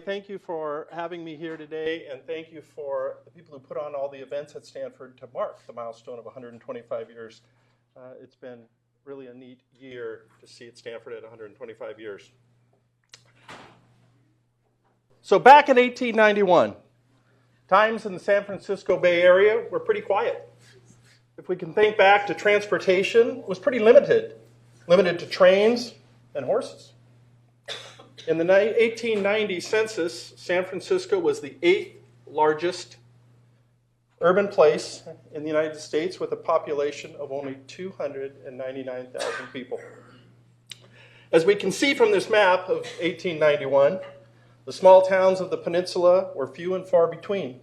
Thank you for having me here today, and thank you for the people who put on all the events at Stanford to mark the milestone of 125 years. It's been really a neat year to see at Stanford at 125 years. So back in 1891, times in the San Francisco Bay Area were pretty quiet. If we can think back to transportation, it was pretty limited to trains and horses. In the 1890 census, San Francisco was the 8th largest urban place in the United States with a population of only 299,000 people. As we can see from this map of 1891, the small towns of the peninsula were few and far between.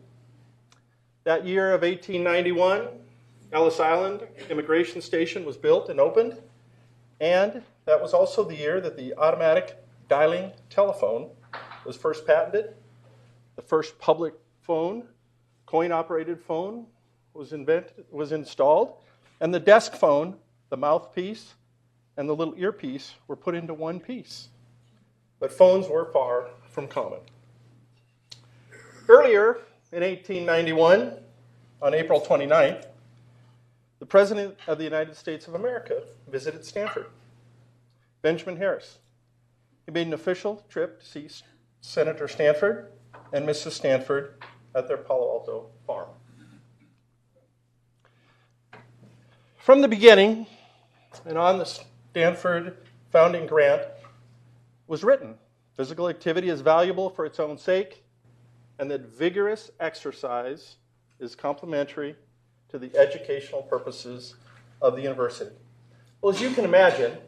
That year of 1891, Ellis Island Immigration Station was built and opened, and that was also the year that the automatic dialing telephone was first patented. The first public phone, coin-operated phone, was installed, and the desk phone, the mouthpiece, and the little earpiece were put into one piece. But phones were far from common. Earlier in 1891, on April 29th, the President of the United States of America visited Stanford, Benjamin Harris. He made an official trip to see Senator Stanford and Mrs. Stanford at their Palo Alto farm. From the beginning, and on the Stanford founding grant, was written, physical activity is valuable for its own sake, and that vigorous exercise is complementary to the educational purposes of the university. Well, as you can imagine,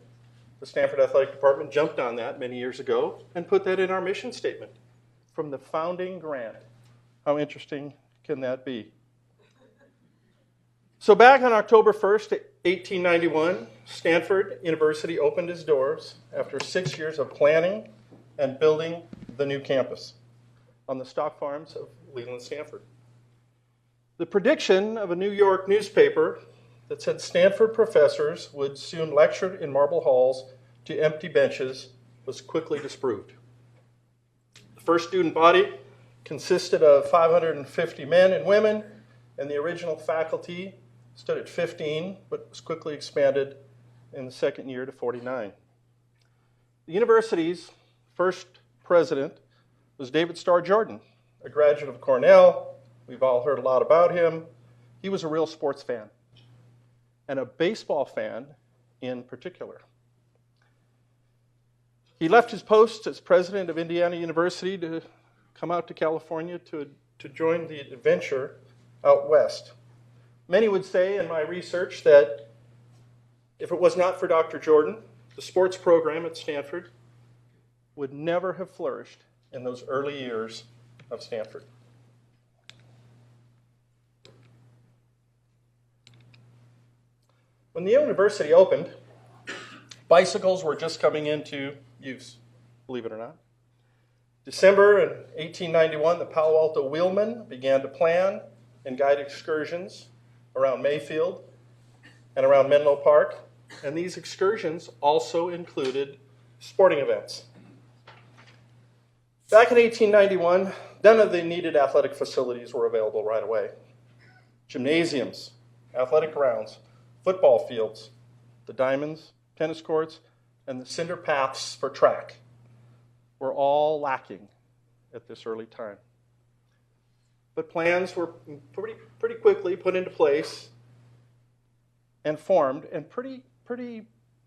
the Stanford Athletic Department jumped on that many years ago and put that in our mission statement from the founding grant. How interesting can that be? So back on October 1st, 1891, Stanford University opened its doors after 6 years of planning and building the new campus on the stock farms of Leland Stanford. The prediction of a New York newspaper that said Stanford professors would soon lecture in marble halls to empty benches was quickly disproved. The first student body consisted of 550 men and women, and the original faculty stood at 15, but was quickly expanded in the second year to 49. The university's first president was David Starr Jordan, a graduate of Cornell. We've all heard a lot about him. He was a real sports fan, and a baseball fan in particular. He left his post as president of Indiana University to come out to California to join the adventure out west. Many would say in my research that if it was not for Dr. Jordan, the sports program at Stanford would never have flourished in those early years of Stanford. When the university opened, bicycles were just coming into use, believe it or not. December in 1891, the Palo Alto wheelmen began to plan and guide excursions around Mayfield and around Menlo Park, and these excursions also included sporting events. Back in 1891, none of the needed athletic facilities were available right away. Gymnasiums, athletic grounds, football fields, the diamonds, tennis courts, and the cinder paths for track were all lacking at this early time. But plans were pretty quickly put into place and formed, and pretty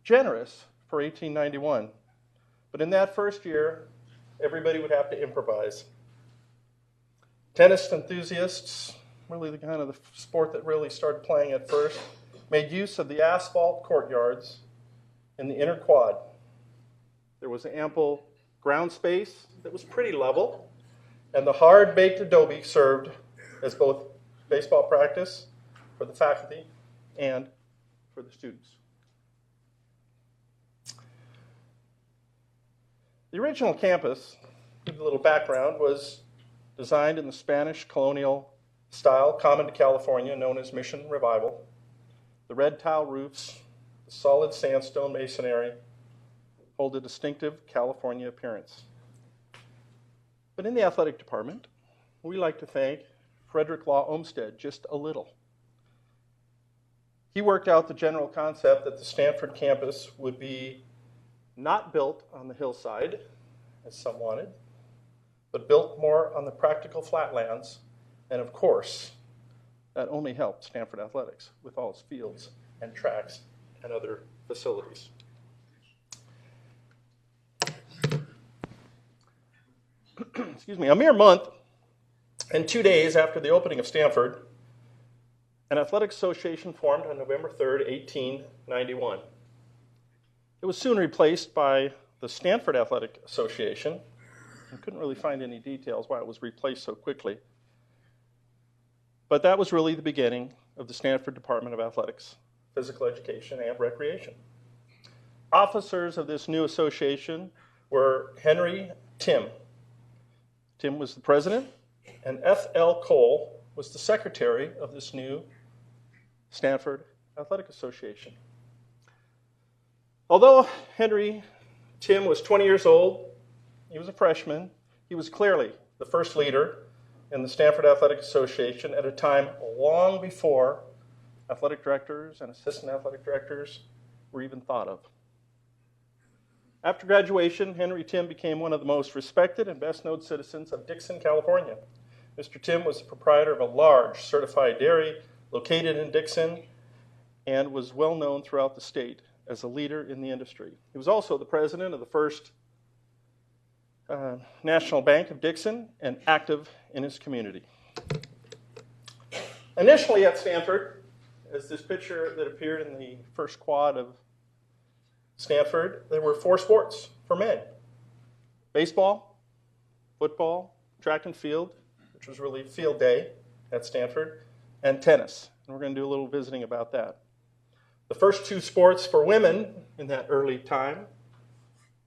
generous for 1891. But in that first year, everybody would have to improvise. Tennis enthusiasts, really the kind of the sport that really started playing at first, made use of the asphalt courtyards in the inner quad. There was ample ground space that was pretty level, and the hard-baked adobe served as both baseball practice for the faculty and for the students. The original campus, to give a little background, was designed in the Spanish colonial style common to California, known as Mission Revival. The red tile roofs, the solid sandstone masonry hold a distinctive California appearance. But in the athletic department, we like to thank Frederick Law Olmsted just a little. He worked out the general concept that the Stanford campus would be not built on the hillside, as some wanted, but built more on the practical flatlands. And of course, that only helped Stanford athletics with all its fields and tracks and other facilities. Excuse me, a mere month and 2 days after the opening of Stanford, an athletic association formed on November 3rd, 1891. It was soon replaced by the Stanford Athletic Association. I couldn't really find any details why it was replaced so quickly. But that was really the beginning of the Stanford Department of Athletics, Physical Education, and Recreation. Officers of this new association were Henry Tim. Tim was the president, and F.L. Cole was the secretary of this new Stanford Athletic Association. Although Henry Tim was 20 years old, he was a freshman, he was clearly the first leader in the Stanford Athletic Association at a time long before athletic directors and assistant athletic directors were even thought of. After graduation, Henry Tim became one of the most respected and best-known citizens of Dixon, California. Mr. Tim was the proprietor of a large certified dairy located in Dixon and was well known throughout the state as a leader in the industry. He was also the president of the first National Bank of Dixon and active in his community. Initially at Stanford, as this picture that appeared in the first quad of Stanford, there were 4 sports for men: baseball, football, track and field, which was really field day at Stanford, and tennis. And we're going to do a little visiting about that. The first 2 sports for women in that early time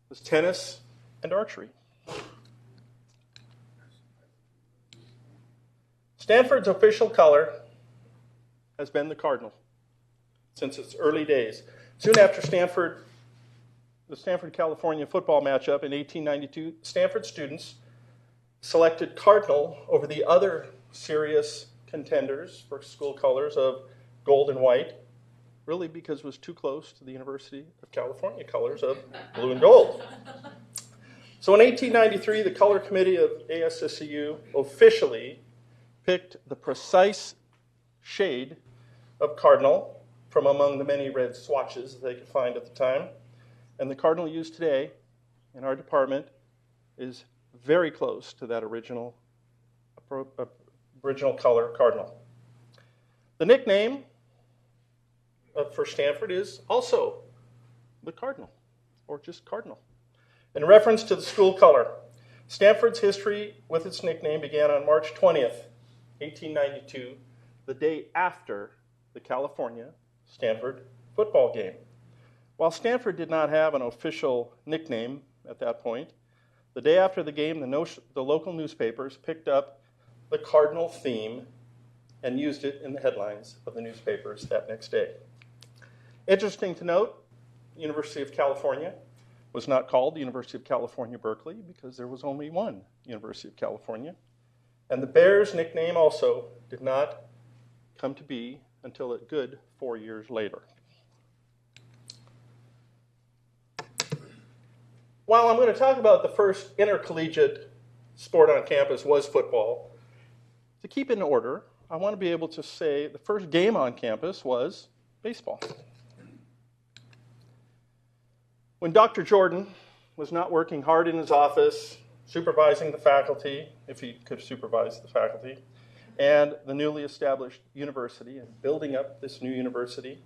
was tennis and archery. Stanford's official color has been the cardinal since its early days. Soon after the Stanford, California football matchup in 1892, Stanford students selected cardinal over the other serious contenders for school colors of gold and white, really because it was too close to the University of California colors of blue and gold. So in 1893, the color committee of ASSCU officially picked the precise shade of cardinal from among the many red swatches that they could find at the time. And the cardinal used today in our department is very close to that original color cardinal. The nickname for Stanford is also the cardinal, or just cardinal. In reference to the school color, Stanford's history with its nickname began on March 20th, 1892, the day after the California-Stanford football game. While Stanford did not have an official nickname at that point, the day after the game, the local newspapers picked up the cardinal theme and used it in the headlines of the newspapers that next day. Interesting to note, the University of California was not called the University of California, Berkeley, because there was only one University of California. And the Bears nickname also did not come to be until a good 4 years later. While I'm going to talk about the first intercollegiate sport on campus was football, to keep in order, I want to be able to say the first game on campus was baseball. When Dr. Jordan was not working hard in his office, supervising the faculty, if he could supervise the faculty, and the newly established university and building up this new university,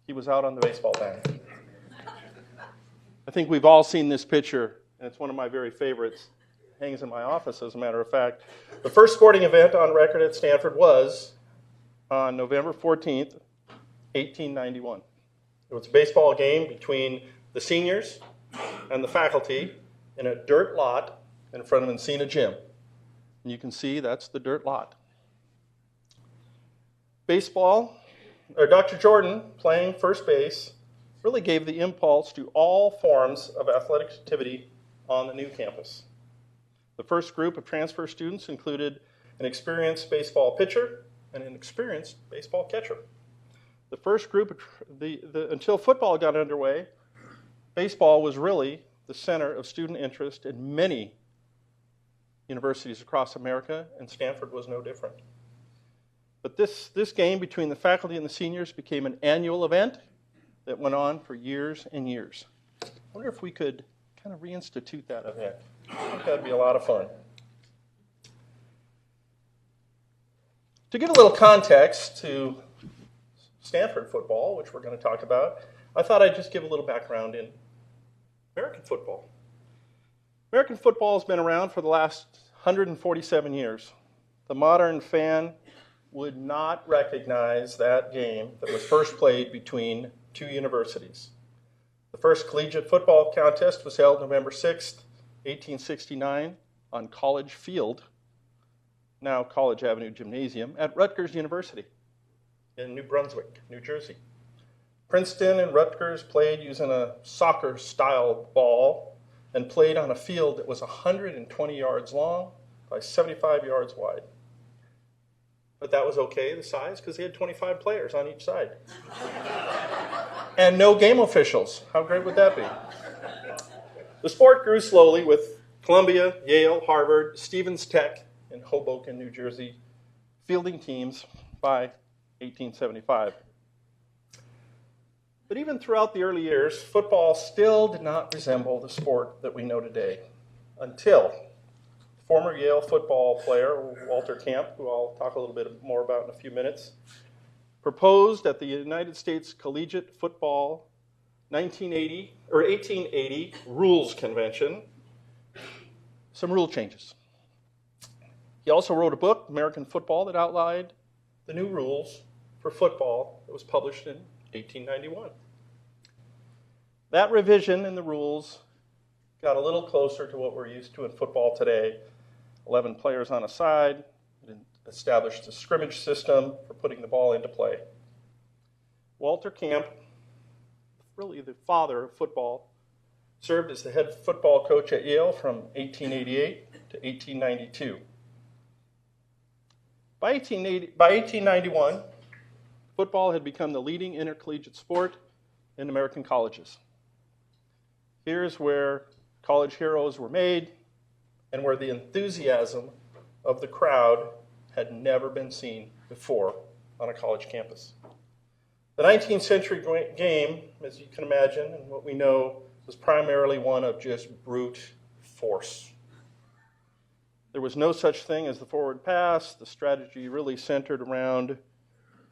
he was out on the baseball diamond. I think we've all seen this picture, and it's one of my very favorites. It hangs in my office, as a matter of fact. The first sporting event on record at Stanford was on November 14th, 1891. It was a baseball game between the seniors and the faculty in a dirt lot in front of Encina Gym. And you can see that's the dirt lot. Dr. Jordan, playing first base, really gave the impulse to all forms of athletic activity on the new campus. The first group of transfer students included an experienced baseball pitcher and an experienced baseball catcher. The first group, until football got underway, baseball was really the center of student interest in many universities across America, and Stanford was no different. But this game between the faculty and the seniors became an annual event that went on for years and years. I wonder if we could kind of reinstitute that event. I think that'd be a lot of fun. To give a little context to Stanford football, which we're going to talk about, I thought I'd just give a little background in American football. American football has been around for the last 147 years. The modern fan would not recognize that game that was first played between two universities. The first collegiate football contest was held November 6th, 1869 on College Field, now College Avenue Gymnasium, at Rutgers University in New Brunswick, New Jersey. Princeton and Rutgers played using a soccer-style ball and played on a field that was 120 yards long by 75 yards wide. But that was okay, the size, because they had 25 players on each side. And no game officials. How great would that be? The sport grew slowly with Columbia, Yale, Harvard, Stevens Tech, and Hoboken, New Jersey, fielding teams by 1875. But even throughout the early years, football still did not resemble the sport that we know today, until former Yale football player Walter Camp, who I'll talk a little bit more about in a few minutes, proposed at the United States Collegiate Football 1880 Rules Convention some rule changes. He also wrote a book, American Football, that outlined the new rules for football that was published in 1891. That revision in the rules got a little closer to what we're used to in football today. 11 players on a side. It established a scrimmage system for putting the ball into play. Walter Camp, really the father of football, served as the head football coach at Yale from 1888 to 1892. By 1891, football had become the leading intercollegiate sport in American colleges. Here's where college heroes were made and where the enthusiasm of the crowd had never been seen before on a college campus. The 19th century game, as you can imagine, and what we know, was primarily one of just brute force. There was no such thing as the forward pass. The strategy really centered around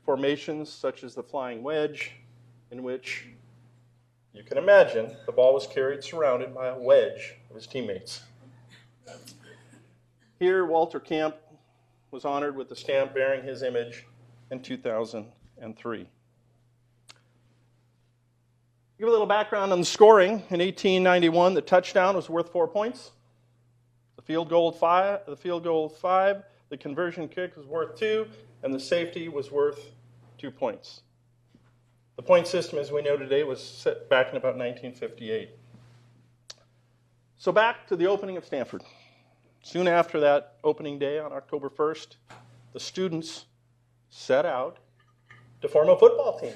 formations such as the flying wedge, in which you can imagine the ball was carried surrounded by a wedge of his teammates. Here, Walter Camp was honored with the stamp bearing his image in 2003. Give a little background on the scoring. In 1891, the touchdown was worth 4 points. The field goal 5, the conversion kick was worth 2, and the safety was worth 2 points. The point system, as we know today, was set back in about 1958. So back to the opening of Stanford. Soon after that opening day on October 1st, the students set out to form a football team.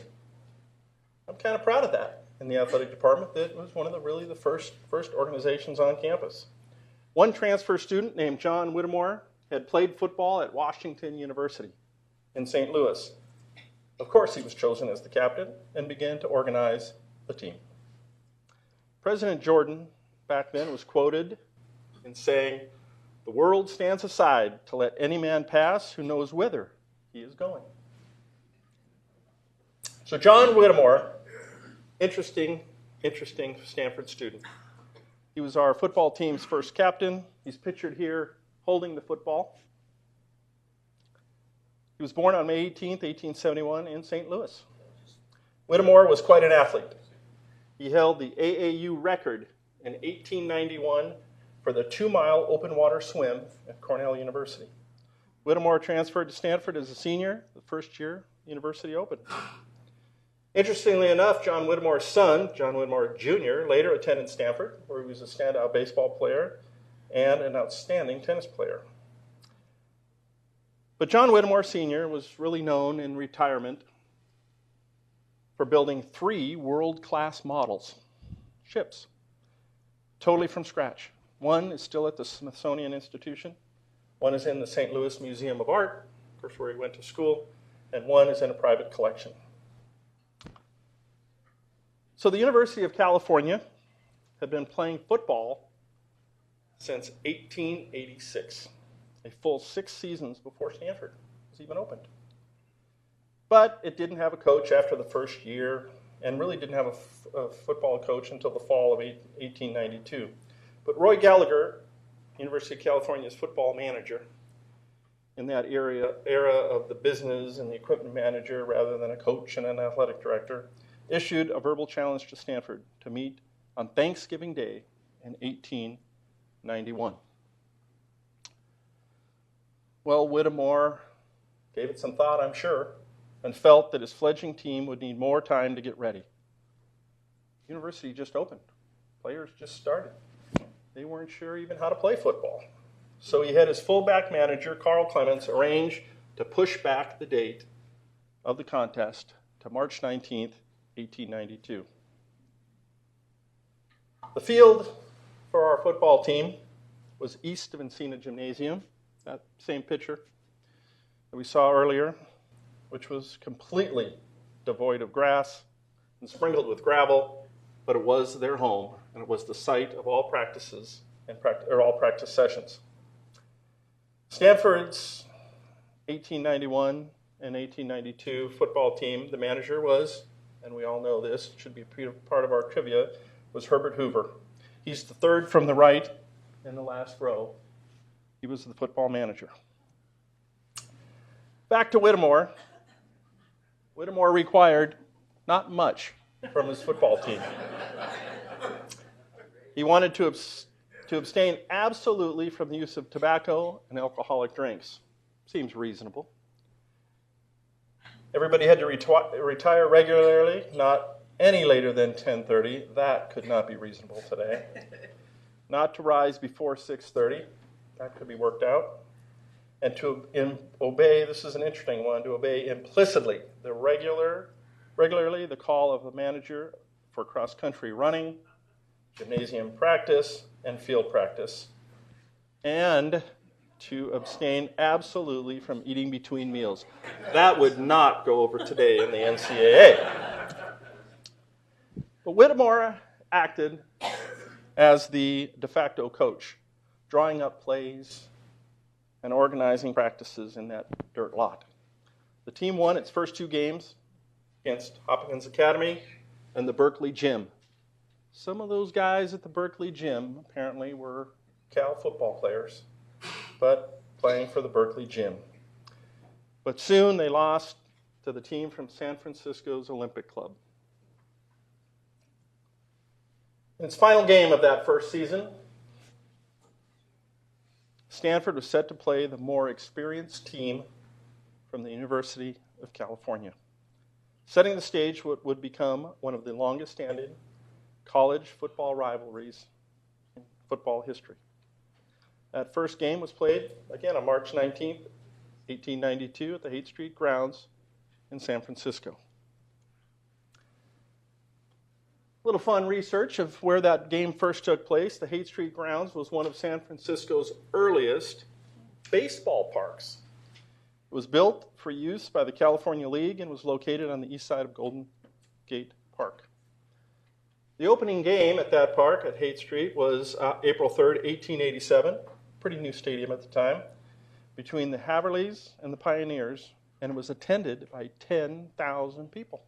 I'm kind of proud of that in the athletic department. That was one of the first organizations on campus. One transfer student named John Whittemore had played football at Washington University in St. Louis. Of course, he was chosen as the captain and began to organize the team. President Jordan back then was quoted in saying, "The world stands aside to let any man pass who knows whither he is going." So John Whittemore, interesting Stanford student. He was our football team's first captain. He's pictured here holding the football. He was born on May 18th, 1871 in St. Louis. Whittemore was quite an athlete. He held the AAU record in 1891 for the 2-mile open water swim at Cornell University. Whittemore transferred to Stanford as a senior the first year the university opened. Interestingly enough, John Whittemore's son, John Whittemore Jr., later attended Stanford, where he was a standout baseball player. and an outstanding tennis player. But John Whittemore Sr. was really known in retirement for building 3 world-class models, ships, totally from scratch. One is still at the Smithsonian Institution, one is in the St. Louis Museum of Art, of course where he went to school, and one is in a private collection. So the University of California had been playing football since 1886, a full 6 seasons before Stanford was even opened. But it didn't have a coach after the first year, and really didn't have a football coach until the fall of 1892. But Roy Gallagher, University of California's football manager, in that era of the business and the equipment manager rather than a coach and an athletic director, issued a verbal challenge to Stanford to meet on Thanksgiving Day in 1891. Well, Whittemore gave it some thought, I'm sure, and felt that his fledgling team would need more time to get ready. The university just opened. Players just started. They weren't sure even how to play football. So he had his fullback manager, Carl Clements, arrange to push back the date of the contest to March 19th, 1892. The field for our football team was east of Encina Gymnasium, that same picture that we saw earlier, which was completely devoid of grass and sprinkled with gravel, but it was their home, and it was the site of all practices and all practice sessions. Stanford's 1891 and 1892 football team, the manager was, and we all know this, it should be part of our trivia, was Herbert Hoover. He's the third from the right in the last row. He was the football manager. Back to Whittemore. Whittemore required not much from his football team. He wanted to abstain absolutely from the use of tobacco and alcoholic drinks. Seems reasonable. Everybody had to retire regularly, not any later than 10:30. That could not be reasonable today. Not to rise before 6:30. That could be worked out. And to obey, this is an interesting one, to obey implicitly regularly the call of the manager for cross-country running, gymnasium practice, and field practice, and to abstain absolutely from eating between meals. That would not go over today in the NCAA. But Whittemore acted as the de facto coach, drawing up plays and organizing practices in that dirt lot. The team won its first 2 games against Hopkins Academy and the Berkeley Gym. Some of those guys at the Berkeley Gym apparently were Cal football players, but playing for the Berkeley Gym. But soon they lost to the team from San Francisco's Olympic Club. In its final game of that first season, Stanford was set to play the more experienced team from the University of California, setting the stage what would become one of the longest-standing college football rivalries in football history. That first game was played, again, on March 19th, 1892 at the Haight Street grounds in San Francisco. A little fun research of where that game first took place. The Haight Street grounds was one of San Francisco's earliest baseball parks. It was built for use by the California League and was located on the east side of Golden Gate Park. The opening game at that park at Haight Street was April 3rd, 1887, pretty new stadium at the time, between the Haverleys and the Pioneers, and it was attended by 10,000 people.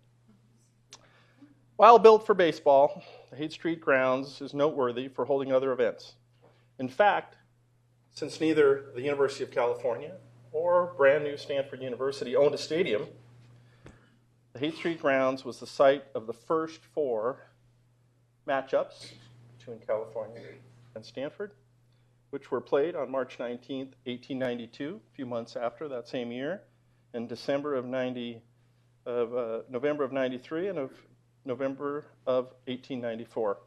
While built for baseball, the Haight Street grounds is noteworthy for holding other events. In fact, since neither the University of California or brand new Stanford University owned a stadium, the Haight Street grounds was the site of the first 4 matchups between California and Stanford, which were played on March 19th, 1892, a few months after that same year, in November of 93 and of November of 1894.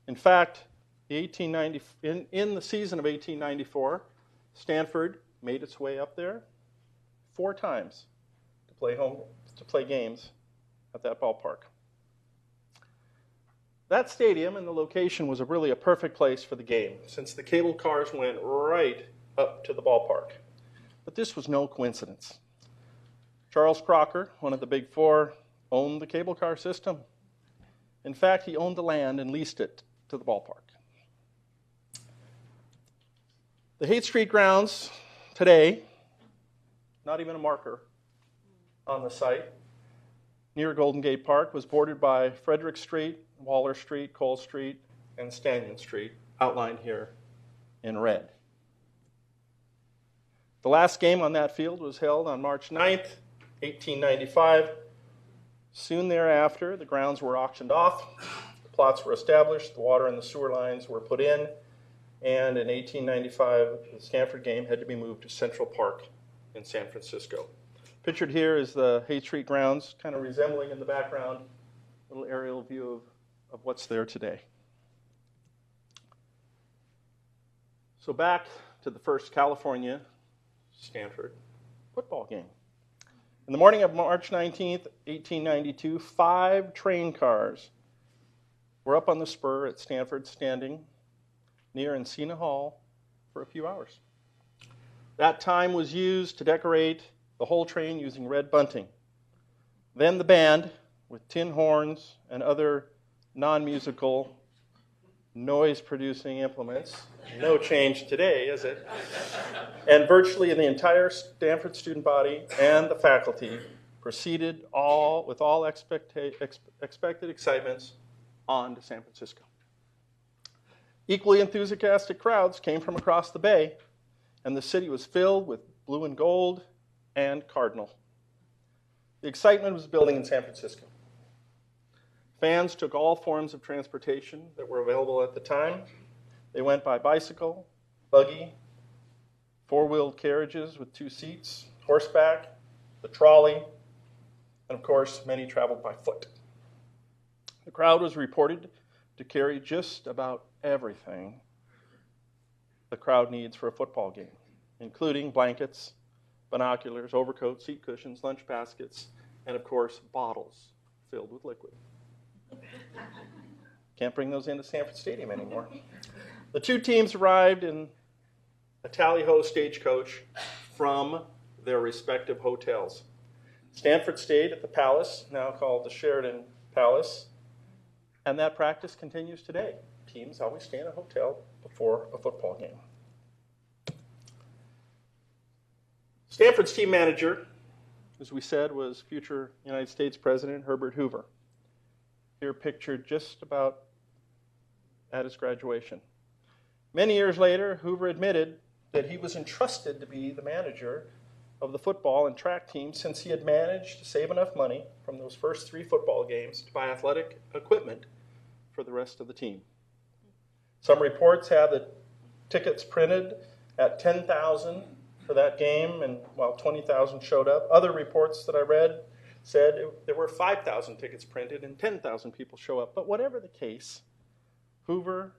In fact, in the season of 1894, Stanford made its way up there 4 times to play games at that ballpark. That stadium and the location was really a perfect place for the game, since the cable cars went right up to the ballpark. But this was no coincidence. Charles Crocker, one of the Big Four, owned the cable car system. In fact, he owned the land and leased it to the ballpark. The Haight Street grounds today, not even a marker on the site, near Golden Gate Park, was bordered by Frederick Street, Waller Street, Cole Street, and Stanton Street, outlined here in red. The last game on that field was held on March 9th, 1895. Soon thereafter, the grounds were auctioned off, the plots were established, the water and the sewer lines were put in, and in 1895, the Stanford game had to be moved to Central Park in San Francisco. Pictured here is the Haight Street grounds, kind of resembling in the background a little aerial view of what's there today. So back to the first California-Stanford football game. In the morning of March 19th, 1892, 5 train cars were up on the spur at Stanford, standing near Encina Hall for a few hours. That time was used to decorate the whole train using red bunting. Then the band, with tin horns and other non-musical noise-producing implements, no change today, is it? And virtually the entire Stanford student body and the faculty proceeded with all expected excitements on to San Francisco. Equally enthusiastic crowds came from across the bay, and the city was filled with blue and gold and cardinal. The excitement was building in San Francisco. Fans took all forms of transportation that were available at the time. They went by bicycle, buggy, 4-wheeled carriages with 2 seats, horseback, the trolley, and of course, many traveled by foot. The crowd was reported to carry just about everything the crowd needs for a football game, including blankets, binoculars, overcoats, seat cushions, lunch baskets, and of course, bottles filled with liquid. Can't bring those into Stanford Stadium anymore. The 2 teams arrived in a tally-ho stagecoach from their respective hotels. Stanford stayed at the Palace, now called the Sheraton Palace, and that practice continues today. Teams always stay in a hotel before a football game. Stanford's team manager, as we said, was future United States President Herbert Hoover. Here pictured just about at his graduation. Many years later, Hoover admitted that he was entrusted to be the manager of the football and track team since he had managed to save enough money from those first 3 football games to buy athletic equipment for the rest of the team. Some reports have the tickets printed at 10,000 for that game, and while 20,000 showed up. Other reports that I read said there were 5,000 tickets printed and 10,000 people show up. But whatever the case, Hoover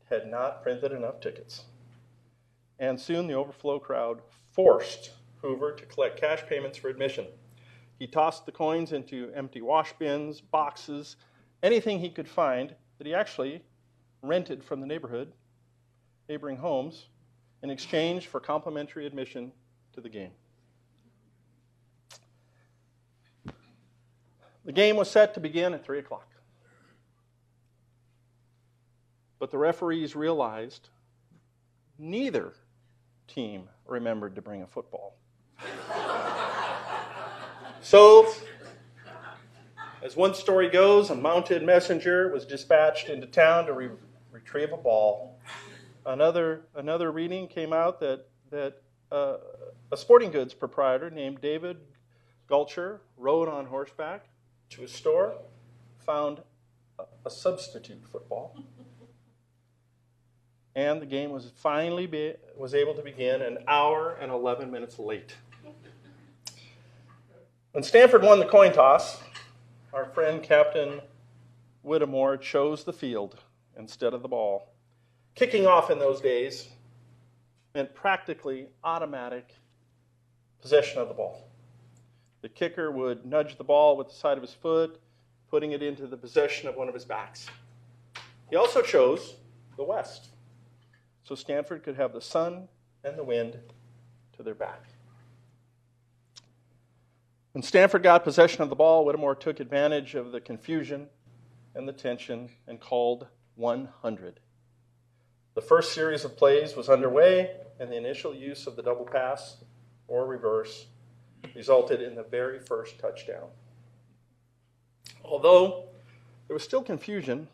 had not printed enough tickets. And soon the overflow crowd forced Hoover to collect cash payments for admission. He tossed the coins into empty wash bins, boxes, anything he could find that he actually rented from the neighboring homes, in exchange for complimentary admission to the game. The game was set to begin at 3 o'clock. But the referees realized neither team remembered to bring a football. So, as one story goes, a mounted messenger was dispatched into town to retrieve a ball. Another reading came out that a sporting goods proprietor named David Gulcher rode on horseback to a store, found a substitute football, and the game was finally was able to begin an hour and 11 minutes late. When Stanford won the coin toss, our friend Captain Whittemore chose the field instead of the ball. Kicking off in those days meant practically automatic possession of the ball. The kicker would nudge the ball with the side of his foot, putting it into the possession of one of his backs. He also chose the west, so Stanford could have the sun and the wind to their back. When Stanford got possession of the ball, Whittemore took advantage of the confusion and the tension and called 100. The first series of plays was underway, and the initial use of the double pass or reverse resulted in the very first touchdown. Although there was still confusion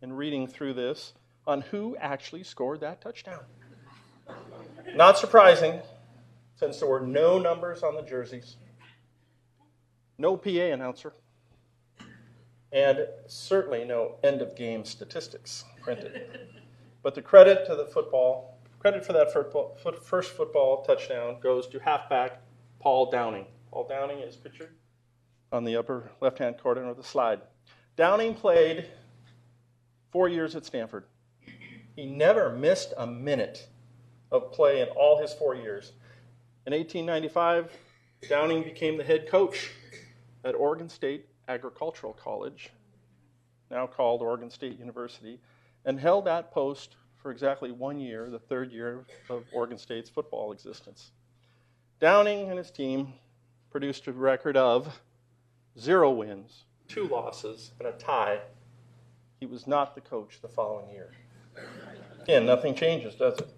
in reading through this on who actually scored that touchdown. Not surprising, since there were no numbers on the jerseys, no PA announcer, and certainly no end-of-game statistics printed. But the credit for that first football touchdown goes to halfback Paul Downing. Paul Downing is pictured on the upper left-hand corner of the slide. Downing played 4 years at Stanford. He never missed a minute of play in all his 4 years. In 1895, Downing became the head coach at Oregon State Agricultural College, now called Oregon State University, and held that post for exactly 1 year, the third year of Oregon State's football existence. Downing and his team produced a record of 0 wins, 2 losses, and a tie. He was not the coach the following year. Again, nothing changes, does it?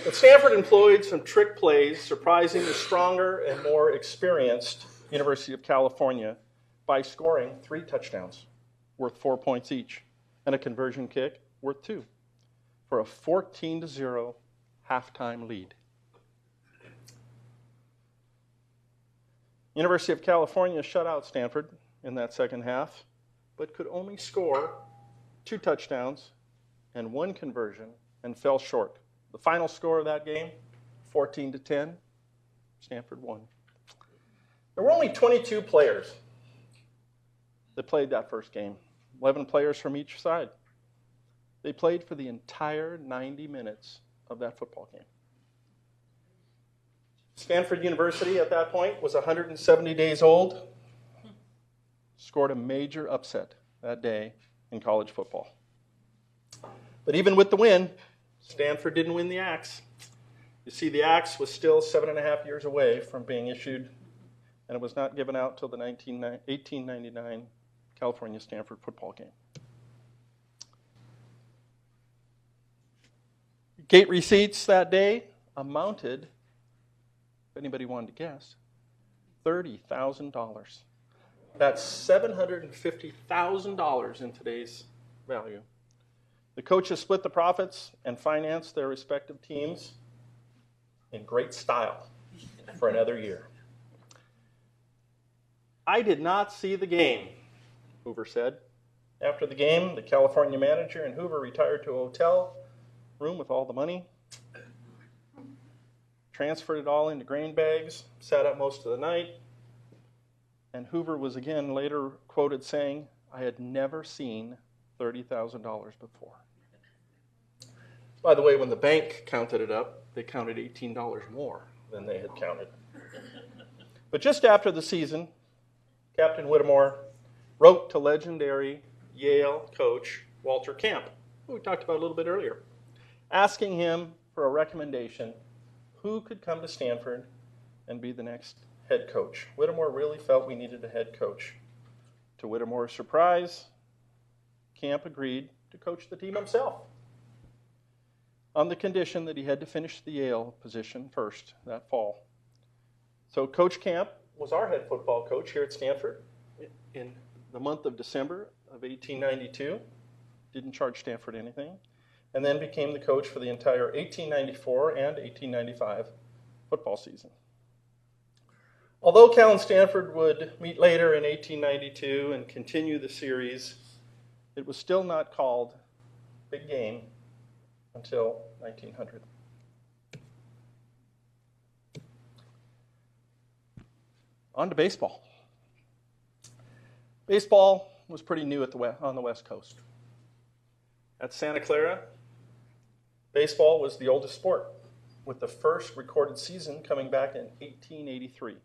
But Stanford employed some trick plays, surprising the stronger and more experienced University of California by scoring 3 touchdowns worth 4 points each and a conversion kick worth 2 for a 14-0 halftime lead. University of California shut out Stanford in that second half, but could only score 2 touchdowns and 1 conversion and fell short. The final score of that game, 14-10, Stanford won. There were only 22 players that played that first game, 11 players from each side. They played for the entire 90 minutes of that football game. Stanford University at that point was 170 days old, scored a major upset that day in college football. But even with the win, Stanford didn't win the axe. You see, the axe was still 7.5 years away from being issued, and it was not given out till the 1899 California-Stanford football game. Gate receipts that day amounted, if anybody wanted to guess, $30,000. That's $750,000 in today's value. The coaches split the profits and financed their respective teams in great style for another year. I did not see the game, Hoover said. After the game, the California manager and Hoover retired to a hotel room with all the money, transferred it all into grain bags, sat up most of the night, and Hoover was again later quoted saying, "I had never seen $30,000 before." By the way, when the bank counted it up, they counted $18 more than they had counted. But just after the season, Captain Whittemore wrote to legendary Yale coach Walter Camp, who we talked about a little bit earlier, asking him for a recommendation who could come to Stanford and be the next head coach. Whittemore really felt we needed a head coach. To Whittemore's surprise, Camp agreed to coach the team himself, on the condition that he had to finish the Yale position first that fall. So Coach Camp was our head football coach here at Stanford in the month of December of 1892. Didn't charge Stanford anything. And then became the coach for the entire 1894 and 1895 football season. Although Cal and Stanford would meet later in 1892 and continue the series, it was still not called Big Game until 1900. On to baseball. Baseball was pretty new on the West Coast. At Santa Clara, baseball was the oldest sport, with the first recorded season coming back in 1883.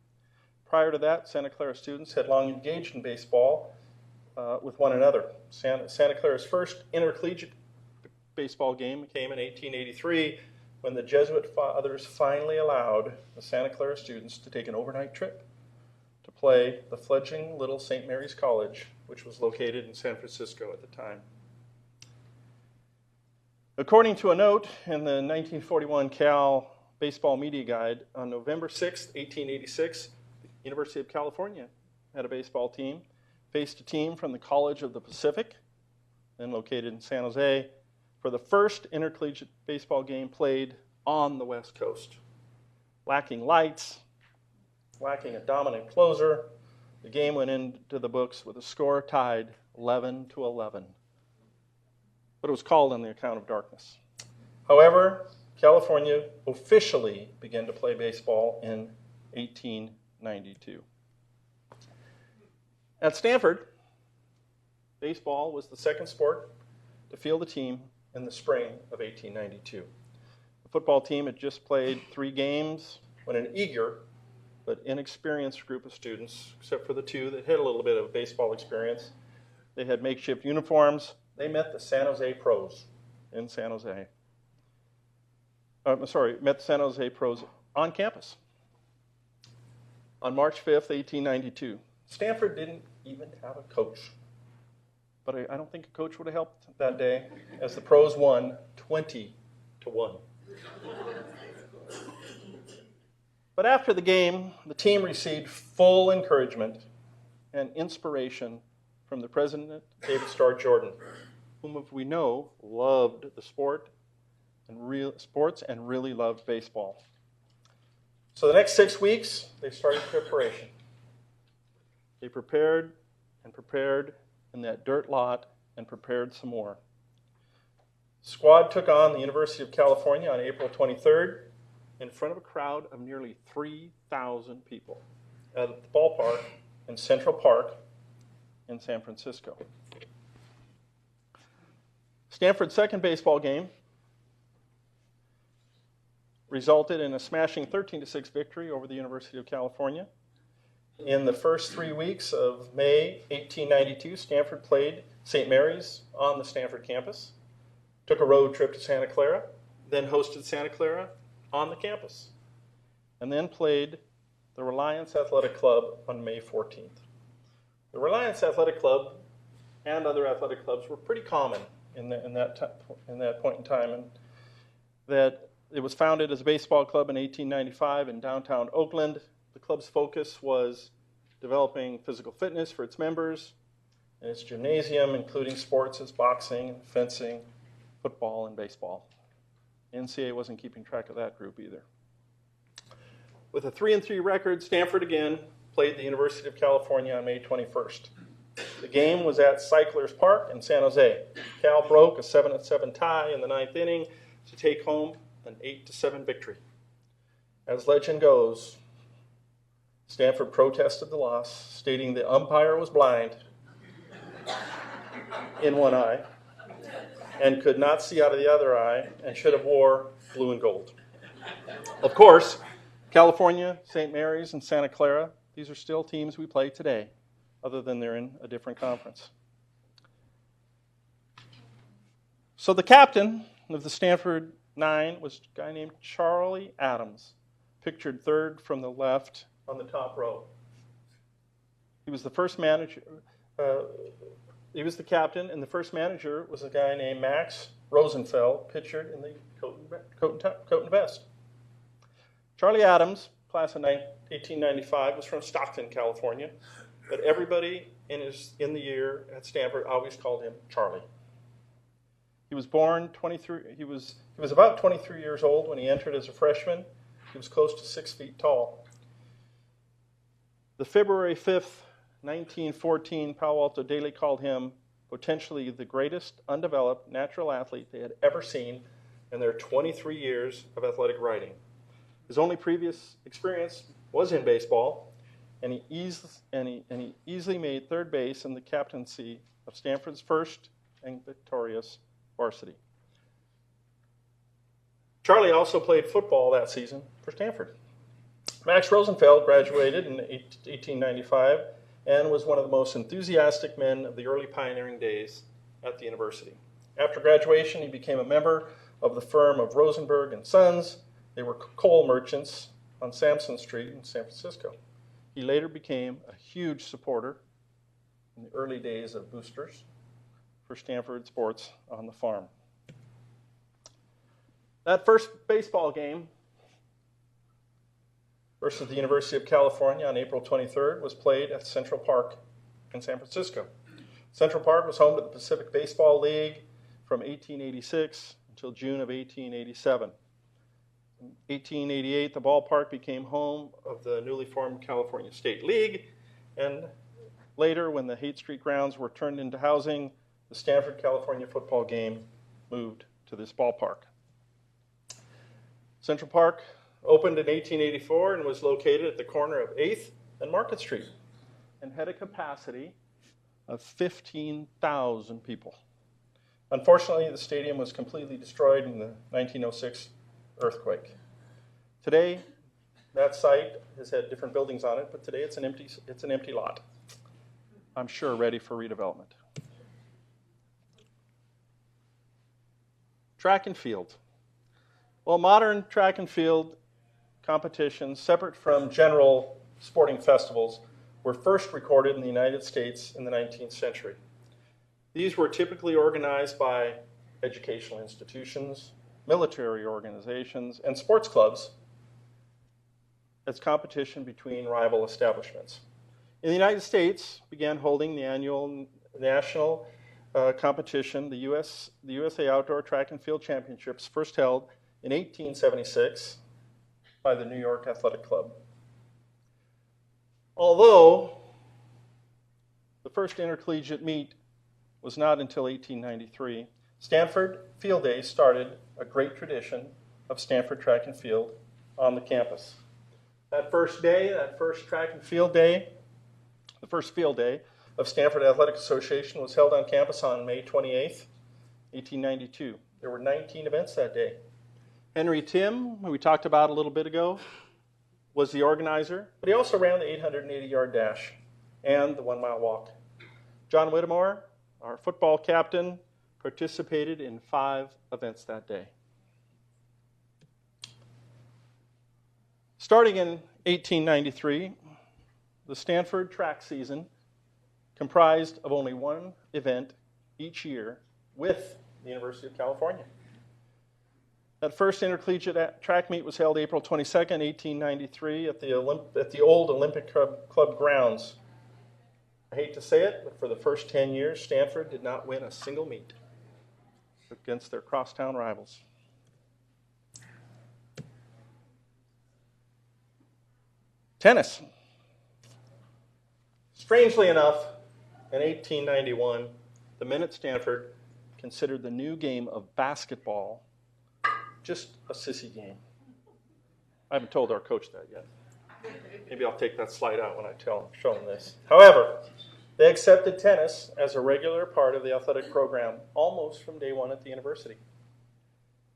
Prior to that, Santa Clara students had long engaged in baseball with one another. Santa Clara's first intercollegiate baseball game came in 1883 when the Jesuit fathers finally allowed the Santa Clara students to take an overnight trip to play the fledgling little St. Mary's College, which was located in San Francisco at the time. According to a note in the 1941 Cal Baseball Media Guide, on November 6, 1886, the University of California had a baseball team, faced a team from the College of the Pacific, then located in San Jose, for the first intercollegiate baseball game played on the West Coast. Lacking lights, lacking a dominant closer, the game went into the books with a score tied 11-11. But it was called on the account of darkness. However, California officially began to play baseball in 1892. At Stanford, baseball was the second sport to field a team in the spring of 1892. The football team had just played 3 games when an eager but inexperienced group of students, except for the 2 that had a little bit of baseball experience, they had makeshift uniforms. They met the San Jose pros in San Jose. Met the San Jose pros on campus on March 5th, 1892. Stanford didn't even have a coach. But I don't think a coach would have helped that day, as the pros won 20-1. But after the game, the team received full encouragement and inspiration from the president, David Starr Jordan, whom, if we know, loved the sports and really loved baseball. So the next 6 weeks, they started preparation. They prepared in that dirt lot and prepared some more. Squad took on the University of California on April 23rd in front of a crowd of nearly 3,000 people at the ballpark in Central Park in San Francisco. Stanford's second baseball game resulted in a smashing 13-6 victory over the University of California. In the first 3 weeks of May 1892, Stanford played St. Mary's on the Stanford campus, took a road trip to Santa Clara, then hosted Santa Clara on the campus, and then played the Reliance Athletic Club on May 14th. The Reliance Athletic Club and other athletic clubs were pretty common in that point in time, and that it was founded as a baseball club in 1895 in downtown Oakland. The club's focus was developing physical fitness for its members, and its gymnasium, including sports as boxing, fencing, football, and baseball. NCAA wasn't keeping track of that group either. With a 3-3 record, Stanford again played the University of California on May 21st. The game was at Cyclers Park in San Jose. Cal broke a 7-7 tie in the 9th inning to take home an 8-7 victory. As legend goes, Stanford protested the loss, stating the umpire was blind in one eye and could not see out of the other eye and should have wore blue and gold. Of course, California, St. Mary's, and Santa Clara, these are still teams we play today, other than they're in a different conference. So the captain of the Stanford Nine was a guy named Charlie Adams, pictured third from the left on the top row. He was the first manager. He was the captain, and the first manager was a guy named Max Rosenfeld, pictured in the coat and vest. Charlie Adams, class of 1895, was from Stockton, California, but everybody in the year at Stanford always called him Charlie. He was born 23. He was about 23 years old when he entered as a freshman. He was close to 6 feet tall. The February 5th, 1914 Palo Alto Daily called him potentially the greatest undeveloped natural athlete they had ever seen in their 23 years of athletic writing. His only previous experience was in baseball, and he easily made third base in the captaincy of Stanford's first and victorious varsity. Charlie also played football that season for Stanford. Max Rosenfeld graduated in 1895 and was one of the most enthusiastic men of the early pioneering days at the university. After graduation, he became a member of the firm of Rosenberg and Sons. They were coal merchants on Sampson Street in San Francisco. He later became a huge supporter in the early days of boosters for Stanford sports on the farm. That first baseball game versus the University of California on April 23rd was played at Central Park in San Francisco. Central Park was home to the Pacific Baseball League from 1886 until June of 1887. In 1888, the ballpark became home of the newly formed California State League, and later, when the Haight Street grounds were turned into housing, the Stanford California football game moved to this ballpark. Central Park opened in 1884 and was located at the corner of 8th and Market Street and had a capacity of 15,000 people. Unfortunately, the stadium was completely destroyed in the 1906 earthquake. Today, that site has had different buildings on it, but today it's an empty lot. I'm sure ready for redevelopment. Track and field. Well, modern track and field competitions, separate from general sporting festivals, were first recorded in the United States in the 19th century. These were typically organized by educational institutions, military organizations, and sports clubs as competition between rival establishments. In the United States, began holding the annual national competition, the USA Outdoor Track and Field Championships, first held in 1876 by the New York Athletic Club. Although the first intercollegiate meet was not until 1893, Stanford Field Day started a great tradition of Stanford Track and Field on the campus. That first track and field day, the first field day of Stanford Athletic Association was held on campus on May 28th, 1892. There were 19 events that day. Henry Tim, who we talked about a little bit ago, was the organizer, but he also ran the 880-yard dash and the 1-mile walk. John Whittemore, our football captain, participated in 5 events that day. Starting in 1893, the Stanford track season comprised of only one event each year with the University of California. That first intercollegiate track meet was held April 22nd, 1893 at the old Olympic Club grounds. I hate to say it, but for the first 10 years, Stanford did not win a single meet against their crosstown rivals. Tennis. Strangely enough, in 1891, the men at Stanford considered the new game of basketball just a sissy game. I haven't told our coach that yet. Maybe I'll take that slide out when I show him this. However, they accepted tennis as a regular part of the athletic program almost from day one at the university.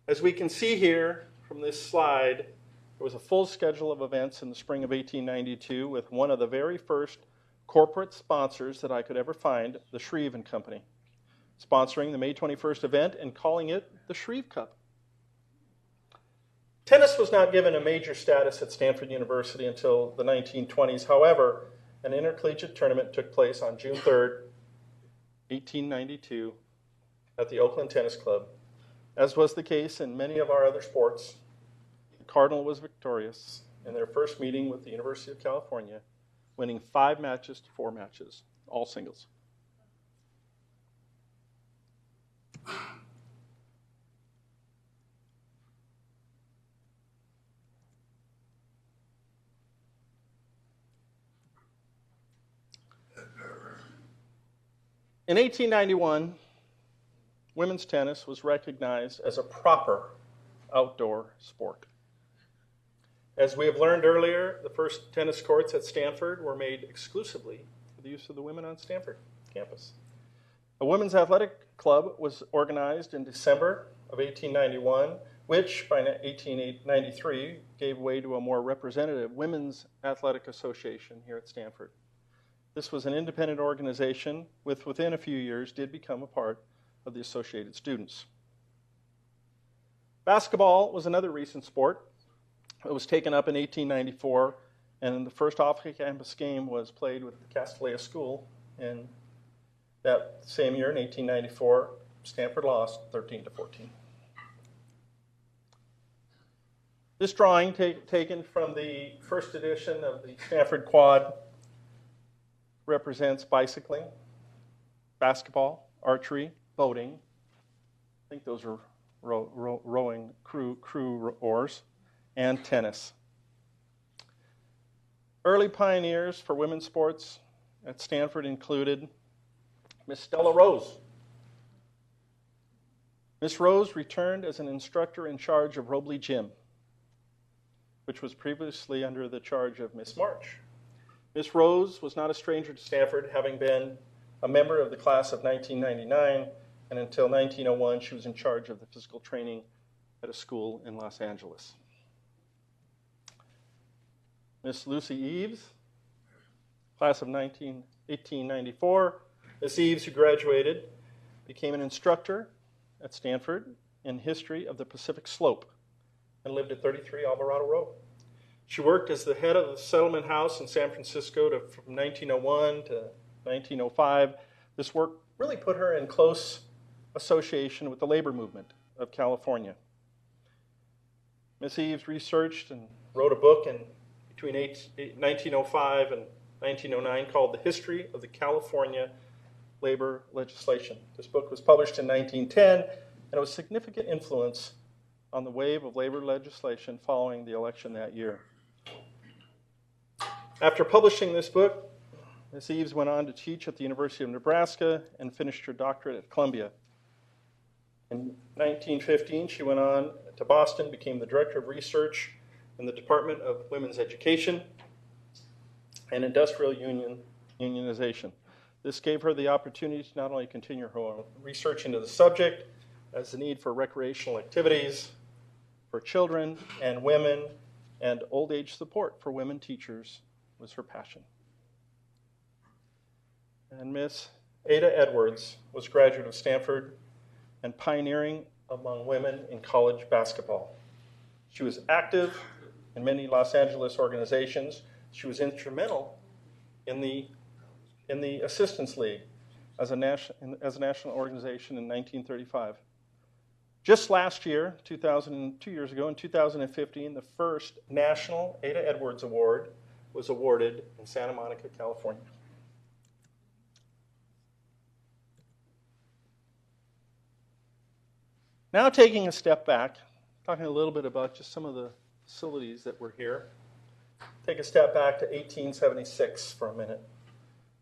As we can see here from this slide, there was a full schedule of events in the spring of 1892 with one of the very first corporate sponsors that I could ever find, the Shreve and Company, sponsoring the May 21st event and calling it the Shreve Cup. Tennis was not given a major status at Stanford University until the 1920s. However, an intercollegiate tournament took place on June 3rd, 1892, at the Oakland Tennis Club. As was the case in many of our other sports, the Cardinal was victorious in their first meeting with the University of California, winning 5 matches to 4 matches, all singles. In 1891, women's tennis was recognized as a proper outdoor sport. As we have learned earlier, the first tennis courts at Stanford were made exclusively for the use of the women on Stanford campus. A women's athletic club was organized in December of 1891, which by 1893 gave way to a more representative Women's Athletic Association here at Stanford. This was an independent organization which within a few years did become a part of the Associated Students. Basketball was another recent sport. It was taken up in 1894, and the first off-campus game was played with the Castanea School. And that same year, in 1894, Stanford lost 13-14. This drawing, taken from the first edition of the Stanford Quad, represents bicycling, basketball, archery, boating. I think those are rowing crew oars, and tennis. Early pioneers for women's sports at Stanford included Miss Stella Rose. Miss Rose returned as an instructor in charge of Robley Gym, which was previously under the charge of Miss March. Miss Rose was not a stranger to Stanford, having been a member of the class of 1999, and until 1901, she was in charge of the physical training at a school in Los Angeles. Miss Lucy Eves, class of 1894. Miss Eves, who graduated, became an instructor at Stanford in history of the Pacific Slope and lived at 33 Alvarado Road. She worked as the head of the settlement house in San Francisco from 1901 to 1905. This work really put her in close association with the labor movement of California. Miss Eves researched and wrote a book between 1905 and 1909 called The History of the California Labor Legislation. This book was published in 1910, and it was a significant influence on the wave of labor legislation following the election that year. After publishing this book, Miss Eves went on to teach at the University of Nebraska and finished her doctorate at Columbia. In 1915, she went on to Boston, became the director of research in the Department of Women's Education and Industrial Unionization. This gave her the opportunity to not only continue her own research into the subject, as the need for recreational activities for children and women and old age support for women teachers was her passion. And Miss Ada Edwards was a graduate of Stanford and pioneering among women in college basketball. She was active in many Los Angeles organizations. She was instrumental in the Assistance League as a national organization in 1935. Just last year, 2 years ago, in 2015, the first National Ada Edwards Award was awarded in Santa Monica, California. Now taking a step back, talking a little bit about just some of the facilities that were here. Take a step back to 1876 for a minute.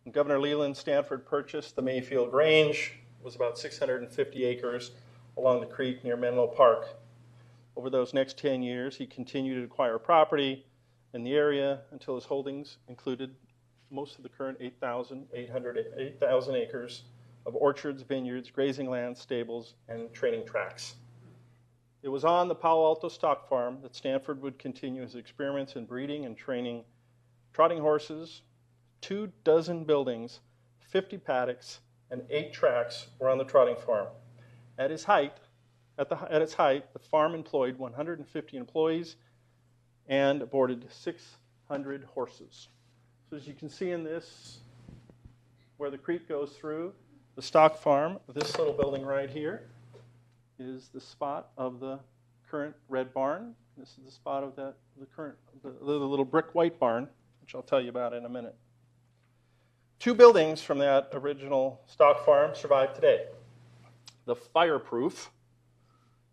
When Governor Leland Stanford purchased the Mayfield Grange, it was about 650 acres along the creek near Menlo Park. Over those next 10 years, he continued to acquire property in the area until his holdings included most of the current 8,000 acres of orchards, vineyards, grazing lands, stables, and training tracks. It was on the Palo Alto stock farm that Stanford would continue his experiments in breeding and training trotting horses. 24 buildings, 50 paddocks, and 8 tracks were on the trotting farm. At its height, the farm employed 150 employees and boarded 600 horses. So as you can see in this, where the creek goes through, the stock farm, this little building right here, is the spot of the current red barn. This is the spot of the little brick white barn, which I'll tell you about in a minute. 2 buildings from that original stock farm survive today. The fireproof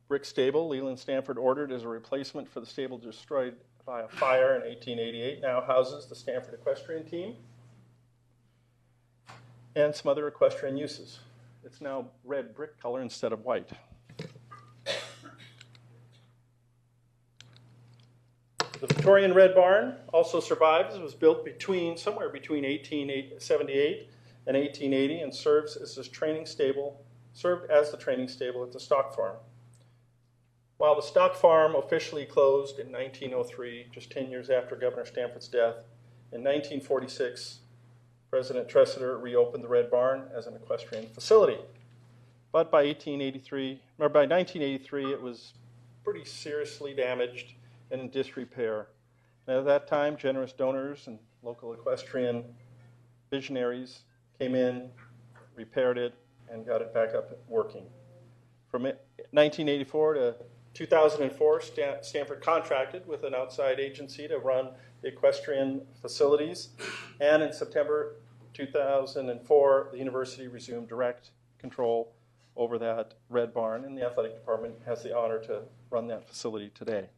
brick stable Leland Stanford ordered as a replacement for the stable destroyed by a fire in 1888 now houses the Stanford equestrian team and some other equestrian uses. It's now red brick color instead of white. The Victorian Red Barn also survives. It was built somewhere between 1878 in 1880 and served as the training stable at the stock farm. While the stock farm officially closed in 1903, just 10 years after Governor Stanford's death, in 1946, President Tresidder reopened the Red Barn as an equestrian facility. But by 1983, it was pretty seriously damaged and in disrepair. And at that time, generous donors and local equestrian visionaries came in, repaired it, and got it back up working. From 1984 to 2004, Stanford contracted with an outside agency to run the equestrian facilities, and in September 2004, the university resumed direct control over that Red Barn, and the athletic department has the honor to run that facility today.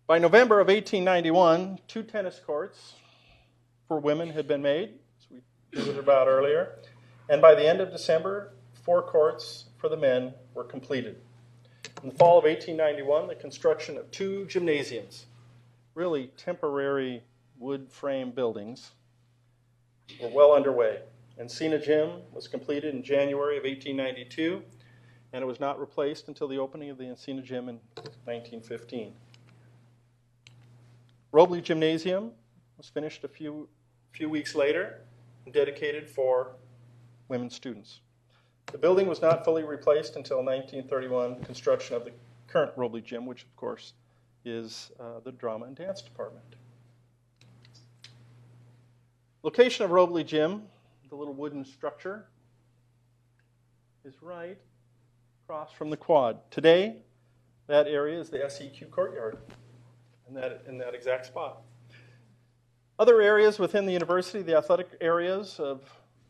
By November of 1891, 2 tennis courts for women had been made, as we visited about earlier, and by the end of December, 4 courts for the men were completed. In the fall of 1891, the construction of 2 gymnasiums, really temporary wood frame buildings, were well underway. Encina Gym was completed in January of 1892, and it was not replaced until the opening of the Encina Gym in 1915. Robley Gymnasium was finished a few weeks later and dedicated for women students. The building was not fully replaced until 1931, construction of the current Robley Gym, which of course is the drama and dance department. Location of Robley Gym, the little wooden structure, is right across from the quad. Today, that area is the SEQ courtyard, in that exact spot. Other areas within the university, the athletic areas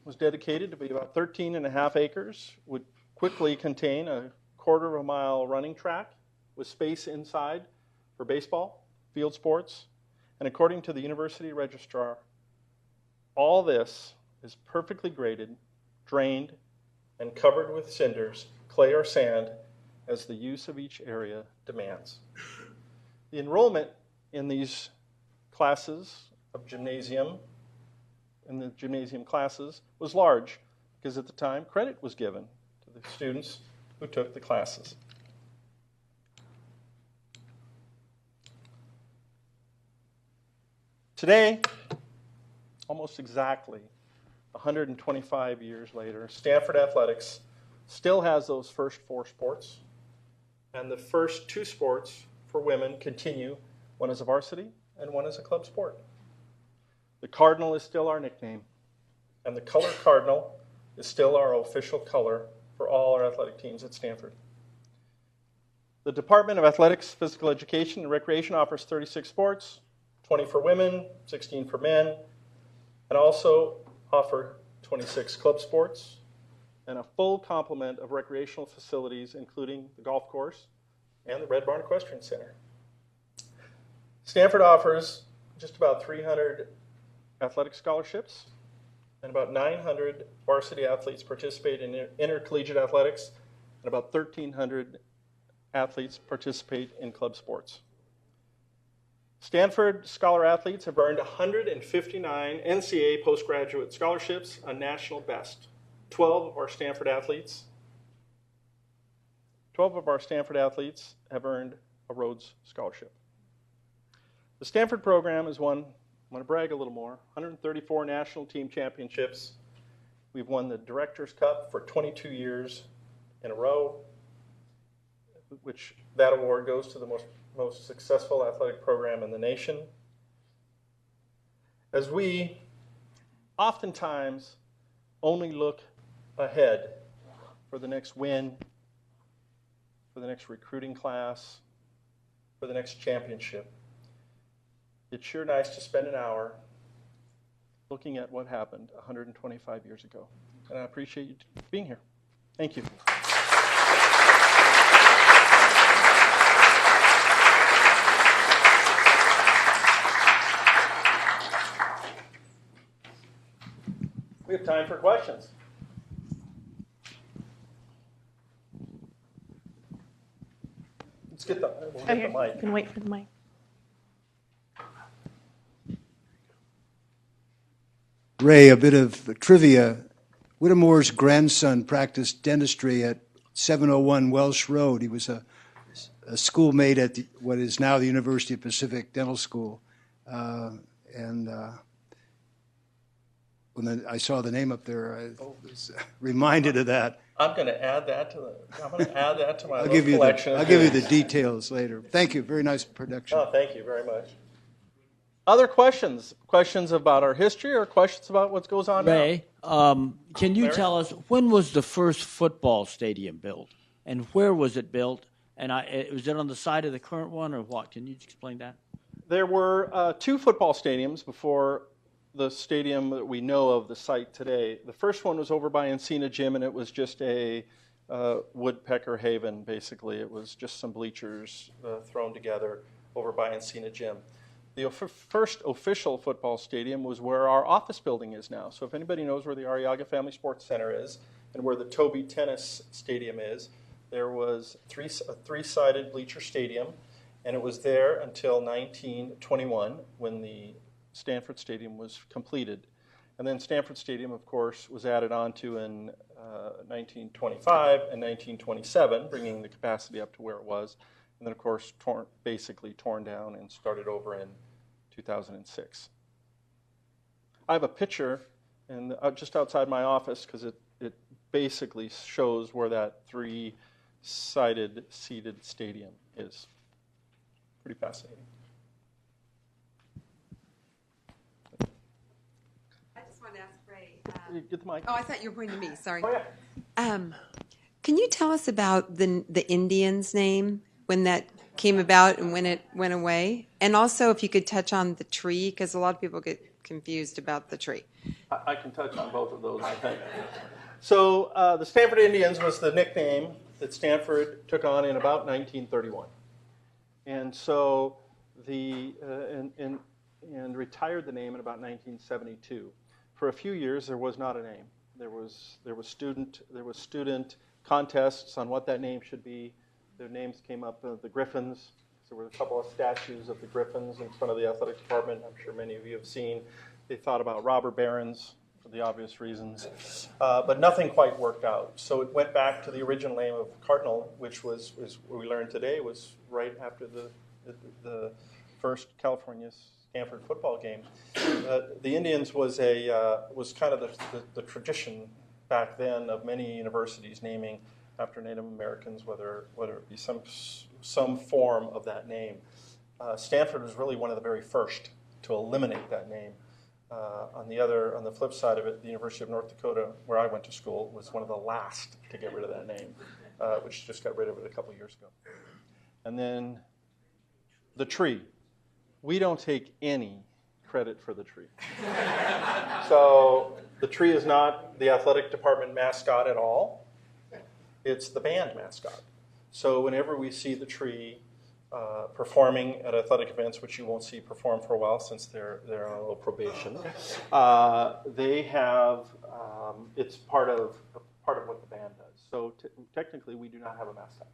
was dedicated to be about 13.5 acres, would quickly contain a 1/4 mile running track with space inside for baseball, field sports, and according to the university registrar, all this is perfectly graded, drained, and covered with cinders, clay or sand, as the use of each area demands. The enrollment in these classes of gymnasium, in the gymnasium classes, was large because at the time credit was given to the students who took the classes. Today, almost exactly 125 years later, Stanford Athletics still has those first 4 sports, and the first 2 sports for women continue. One is a varsity and one is a club sport. The cardinal is still our nickname, and the color cardinal is still our official color for all our athletic teams at Stanford. The Department of Athletics, Physical Education, and Recreation offers 36 sports, 20 for women, 16 for men, and also offer 26 club sports and a full complement of recreational facilities, including the golf course and the Red Barn Equestrian Center. Stanford offers just about 300 athletic scholarships, and about 900 varsity athletes participate in intercollegiate athletics, and about 1,300 athletes participate in club sports. Stanford scholar athletes have earned 159 NCAA postgraduate scholarships, a national best. 12 of our Stanford athletes have earned a Rhodes Scholarship. The Stanford program has won, I want to brag a little more, 134 national team championships. We've won the Directors' Cup for 22 years in a row, which that award goes to the most successful athletic program in the nation. As we oftentimes only look ahead for the next win, for the next recruiting class, for the next championship, it's sure nice to spend an hour looking at what happened 125 years ago. And I appreciate you being here. Thank you. We have time for questions. Let's get the mic. You can wait for the mic. Ray, a bit of trivia. Whittemore's grandson practiced dentistry at 701 Welsh Road. He was a schoolmate at what is now the University of Pacific Dental School. When I saw the name up there, I was reminded of that. I'm going to add that to my little collection. I'll give you the details later. Thank you. Very nice production. Oh, thank you very much. Other questions? Questions about our history or questions about what goes on Ray, can you tell us when was the first football stadium built, and where was it built? And was it on the side of the current one, or what? Can you explain that? There were 2 football stadiums before the stadium that we know of, the site today. The first one was over by Encina Gym, and it was just a woodpecker haven, basically. It was just some bleachers thrown together over by Encina Gym. The first official football stadium was where our office building is now. So if anybody knows where the Arriaga Family Sports Center is and where the Toby Tennis Stadium is, there was a three-sided bleacher stadium, and it was there until 1921 when the Stanford Stadium was completed. And then Stanford Stadium, of course, was added onto in 1925 and 1927, bringing the capacity up to where it was. And then, of course, basically torn down and started over in 2006. I have a picture just outside my office because it basically shows where that three-sided seated stadium is. Pretty fascinating. I just want to ask Ray. Get the mic. Oh, I thought you were pointing to me. Sorry. Oh, yeah. Can you tell us about the Indian's name, when that came about and when it went away? And also, if you could touch on the tree, because a lot of people get confused about the tree. I can touch on both of those, I think. So the Stanford Indians was the nickname that Stanford took on in about 1931. And so and retired the name in about 1972. For a few years, there was not a name. There was student contests on what that name should be. Their names came up, the Griffins. There were a couple of statues of the Griffins in front of the athletic department. I'm sure many of you have seen. They thought about robber barons for the obvious reasons. But nothing quite worked out. So it went back to the original name of Cardinal, which was we learned today was right after the first California Stanford football game. The Indians was kind of the tradition back then of many universities naming after Native Americans, whether it be some form of that name. Stanford was really one of the very first to eliminate that name. On the flip side of it, the University of North Dakota, where I went to school, was one of the last to get rid of that name, which just got rid of it a couple of years ago. And then the tree. We don't take any credit for the tree. So the tree is not the athletic department mascot at all. It's the band mascot. So whenever we see the tree performing at athletic events, which you won't see perform for a while since they're on a little probation, they have it's part of what the band does. So technically, we do not have a mascot.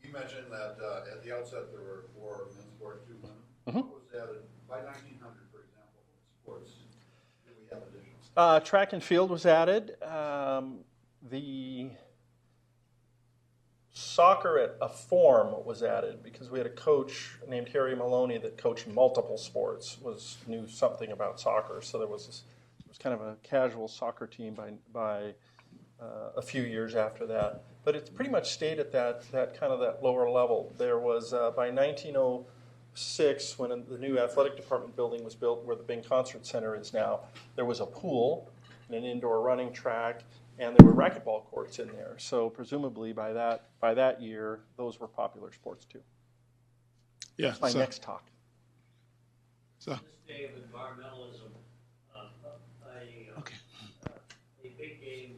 You mentioned that at the outset there were 4 men's sports, 2 women. Mm-hmm. What was added by 1900, for example? Sports do we have additions? Track and field was added. The soccer at a form was added because we had a coach named Harry Maloney that coached multiple sports, knew something about soccer. So it was kind of a casual soccer team by a few years after that. But it's pretty much stayed at that lower level. There was by 1906, when the new athletic department building was built, where the Bing Concert Center is now, there was a pool and an indoor running track, and there were racquetball courts in there. So presumably by that year, those were popular sports too. Yeah. That's my next talk. So. This day of environmentalism, a big game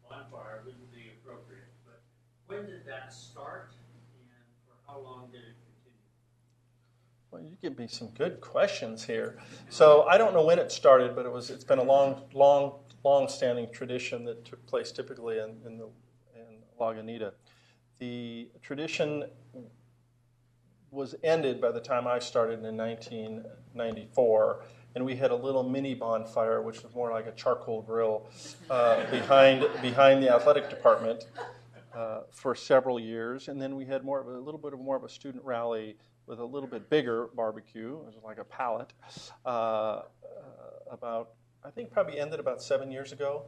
bonfire wouldn't be appropriate. But when did that start, and for how long did it continue? Well, you give me some good questions here. So I don't know when it started, but it's been a long-standing tradition that took place typically in Lagunitas. The tradition was ended by the time I started in 1994, and we had a little mini bonfire, which was more like a charcoal grill, behind the athletic department for several years, and then we had more of a student rally with a little bit bigger barbecue. It was like a pallet. I think probably ended about 7 years ago.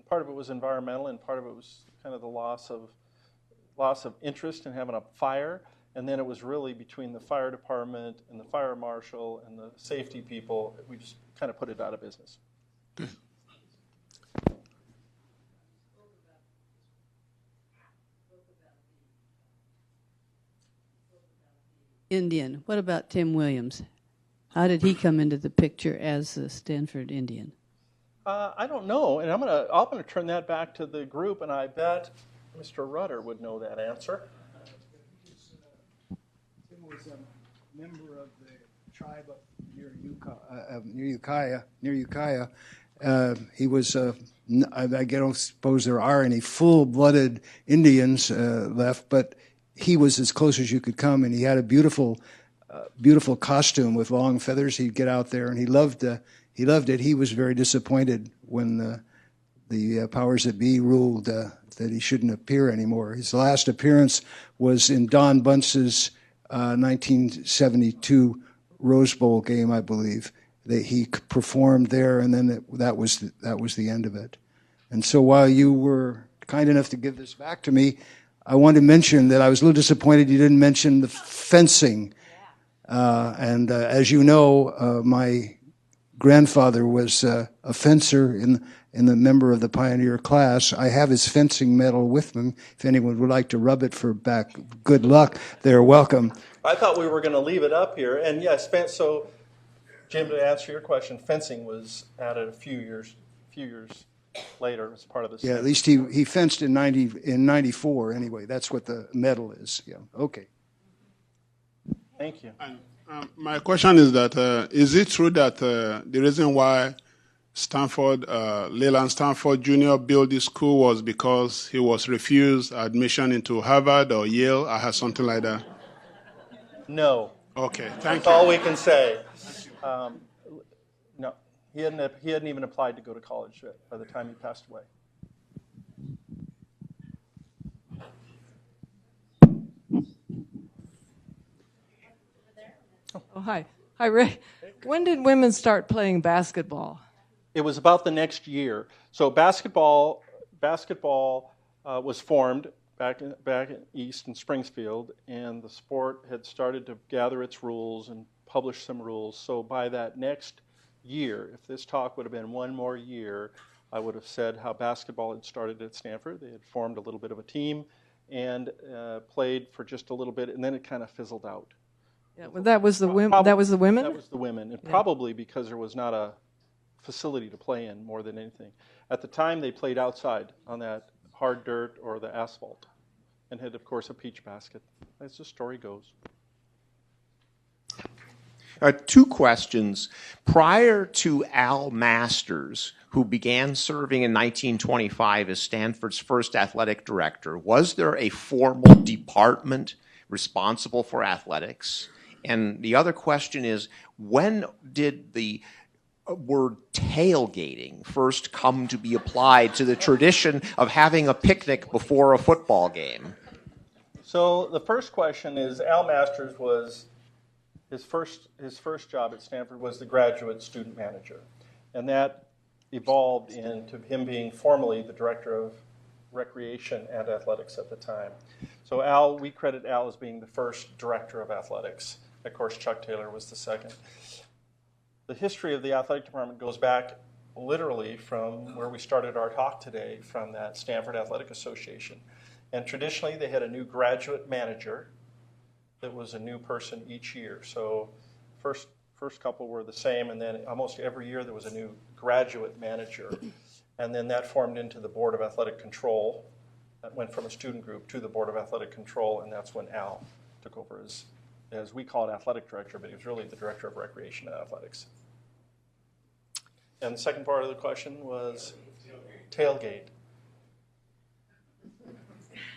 Part of it was environmental, and part of it was kind of the loss of interest in having a fire. And then it was really between the fire department and the fire marshal and the safety people, we just kind of put it out of business. Indian. What about Tim Williams? How did he come into the picture as a Stanford Indian? I don't know, and I'm gonna turn that back to the group, and I bet Mr. Rutter would know that answer. Tim was a member of the tribe up near Ukiah. He was. I don't suppose there are any full-blooded Indians left, but he was as close as you could come, and he had a beautiful costume with long feathers. He'd get out there, and he loved it. He was very disappointed when the powers that be ruled that he shouldn't appear anymore. His last appearance was in Don Bunce's 1972 Rose Bowl game, I believe. He performed there, and then that was the end of it. And so while you were kind enough to give this back to me, I want to mention that I was a little disappointed you didn't mention the fencing. And as you know, my grandfather was a fencer in the member of the pioneer class. I have his fencing medal with him. If anyone would like to rub it for back, good luck. They're welcome. I thought we were going to leave it up here, and yes, so Jim, to answer your question, fencing was added a few years later as part of this. Yeah, at least he fenced in 94 anyway. That's what the medal is. Yeah. Okay. Thank you. And, my question is that is it true that the reason why Leland Stanford Jr. built this school was because he was refused admission into Harvard or Yale? I had something like that. No. Okay, thank That's you. all we can say. No, he hadn't even applied to go to college yet by the time he passed away. Oh, hi. Hi, Ray. When did women start playing basketball? It was about the next year. So basketball was formed back in East in Springfield, and the sport had started to gather its rules and publish some rules. So by that next year, if this talk would have been one more year, I would have said how basketball had started at Stanford. They had formed a little bit of a team and played for just a little bit, and then it kind of fizzled out. Yeah, well, that was the women. That was the women. That was the women, and probably because there was not a facility to play in more than anything. At the time, they played outside on that hard dirt or the asphalt, and had, of course, a peach basket. As the story goes. Two questions. Prior to Al Masters, who began serving in 1925 as Stanford's first athletic director, was there a formal department responsible for athletics? And the other question is, when did the word tailgating first come to be applied to the tradition of having a picnic before a football game? So the first question is, Al Masters was his first job at Stanford was the graduate student manager, and that evolved into him being formally the director of recreation and athletics at the time. So we credit Al as being the first director of athletics. Of course, Chuck Taylor was the second. The history of the athletic department goes back literally from where we started our talk today, from that Stanford Athletic Association. And traditionally, they had a new graduate manager that was a new person each year. So first couple were the same, and then almost every year there was a new graduate manager. And then that formed into the Board of Athletic Control. That went from a student group to the Board of Athletic Control, and that's when Al took over as we call it, athletic director, but he was really the director of recreation and athletics. And the second part of the question was tailgate.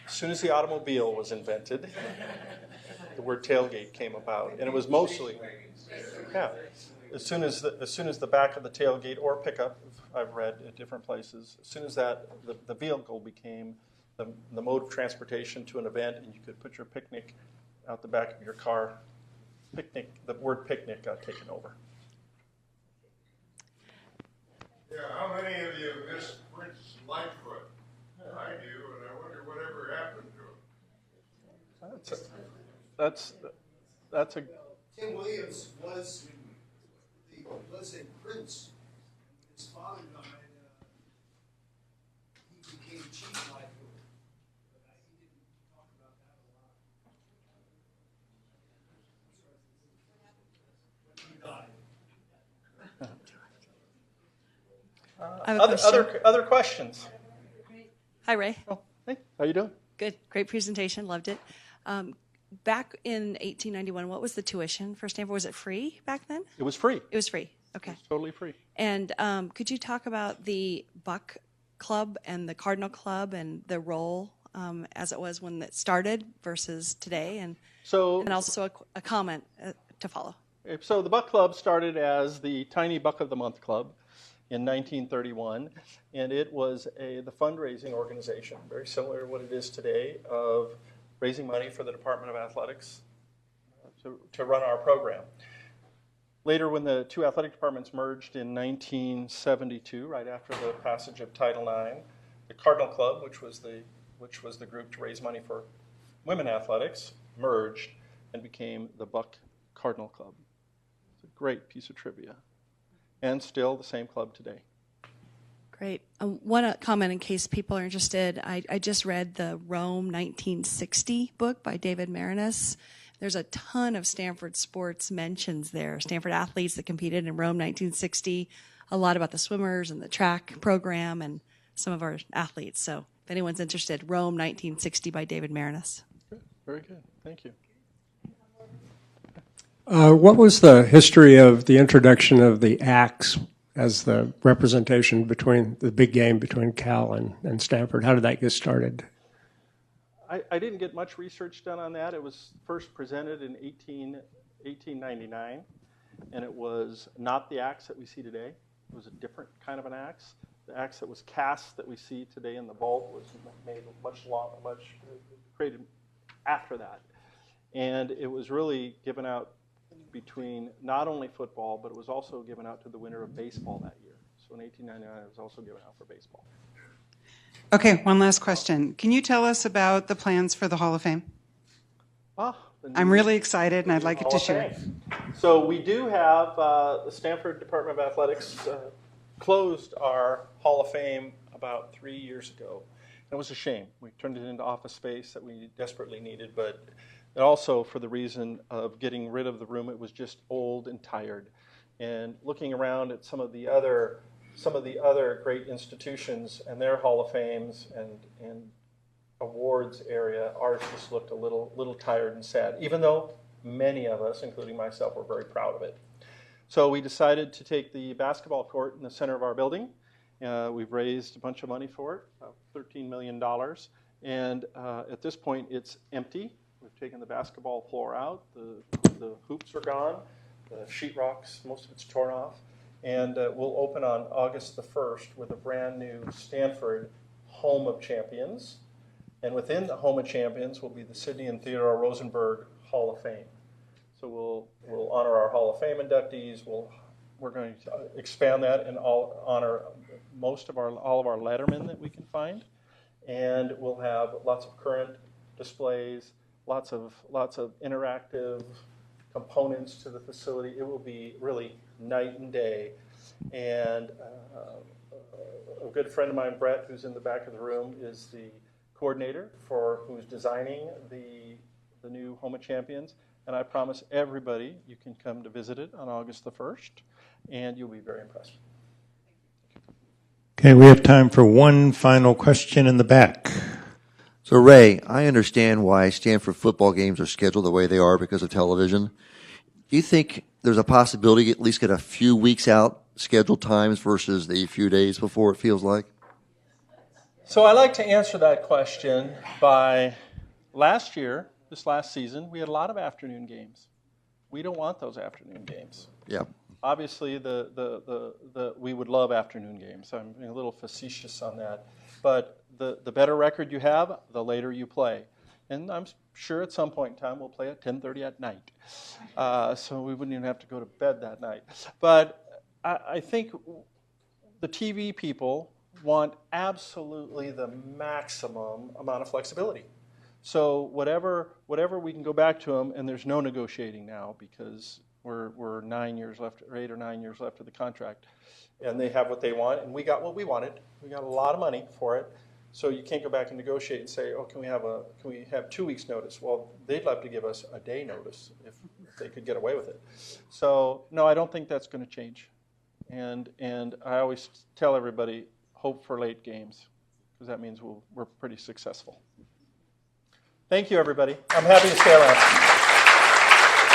As soon as the automobile was invented, the word tailgate came about, and it was mostly, yeah. As soon as the back of the tailgate or pickup, I've read at different places, as soon as that the vehicle became the mode of transportation to an event, and you could put your picnic out the back of your car, the word picnic got taken over. Yeah, how many of you missed Prince Lightfoot? I do, and I wonder whatever happened to him. That's a. Tim Williams was a prince. His father died. He became Chief Lightfoot. But he didn't talk about that a lot. I have a question. Other questions? Hi, Ray. Oh, hey, how you doing? Good. Great presentation. Loved it. Back in 1891, what was the tuition for Stanford? Was it free back then? It was free. It was free. Okay. It was totally free. And could you talk about the Buck Club and the Cardinal Club and the role as it was when it started versus today? And also a comment to follow. So the Buck Club started as the Tiny Buck of the Month Club in 1931, and it was the fundraising organization, very similar to what it is today, of raising money for the Department of Athletics to run our program. Later, when the two athletic departments merged in 1972, right after the passage of Title IX, the Cardinal Club, which was the group to raise money for women athletics, merged and became the Buck Cardinal Club. It's a great piece of trivia, and still the same club today. Great. One comment in case people are interested. I just read the Rome 1960 book by David Marinus. There's a ton of Stanford sports mentions there. Stanford athletes that competed in Rome 1960. A lot about the swimmers and the track program and some of our athletes. So if anyone's interested, Rome 1960 by David Marinus. Good. Very good. Thank you. What was the history of the introduction of the axe as the representation between the big game between Cal and Stanford? How did that get started? I didn't get much research done on that. It was first presented in 1899, and it was not the axe that we see today. It was a different kind of an axe. The axe that was cast that we see today in the vault was made much created after that. And it was really given out between not only football, but it was also given out to the winner of baseball that year. So in 1899, it was also given out for baseball. Okay, one last question. Can you tell us about the plans for the Hall of Fame? I'm really excited, and I'd like it to share. So we do have the Stanford Department of Athletics closed our Hall of Fame about 3 years ago. And it was a shame. We turned it into office space that we desperately needed, but also for the reason of getting rid of the room. It was just old and tired. And looking around at some of the other great institutions and their Hall of Fames and awards area, ours just looked a little tired and sad, even though many of us, including myself, were very proud of it. So we decided to take the basketball court in the center of our building. We've raised a bunch of money for it, about $13 million. And at this point, it's empty. We've taken the basketball floor out. The hoops are gone. The sheetrock's, most of it's torn off. And we'll open on August the 1st with a brand new Stanford Home of Champions. And within the Home of Champions will be the Sidney and Theodore Rosenberg Hall of Fame. So we'll honor our Hall of Fame inductees. We're going to expand that and honor all of our lettermen that we can find. And we'll have lots of current displays, lots of interactive components to the facility. It will be really night and day. And a good friend of mine, Brett, who's in the back of the room, is the coordinator who's designing the new Home of Champions. And I promise everybody you can come to visit it on August the 1st, and you'll be very impressed. Okay, we have time for one final question in the back. So, Ray, I understand why Stanford football games are scheduled the way they are because of television. Do you think there's a possibility to at least get a few weeks out scheduled times versus the few days before, it feels like? So I like to answer that question by last year this last season, we had a lot of afternoon games. We don't want those afternoon games. Yeah. Obviously, we would love afternoon games. I'm being a little facetious on that. But the better record you have, the later you play. And I'm sure at some point in time we'll play at 10:30 at night. So we wouldn't even have to go to bed that night. But I think the TV people want absolutely the maximum amount of flexibility. So whatever we can go back to them, and there's no negotiating now because we're 9 years left, or 8 or 9 years left of the contract, and they have what they want, and we got what we wanted. We got a lot of money for it, so you can't go back and negotiate and say, oh, can we have 2 weeks notice? Well, they'd love to give us a day notice if they could get away with it. So no, I don't think that's going to change, and I always tell everybody, hope for late games, because that means we're pretty successful. Thank you, everybody. I'm happy to stay around.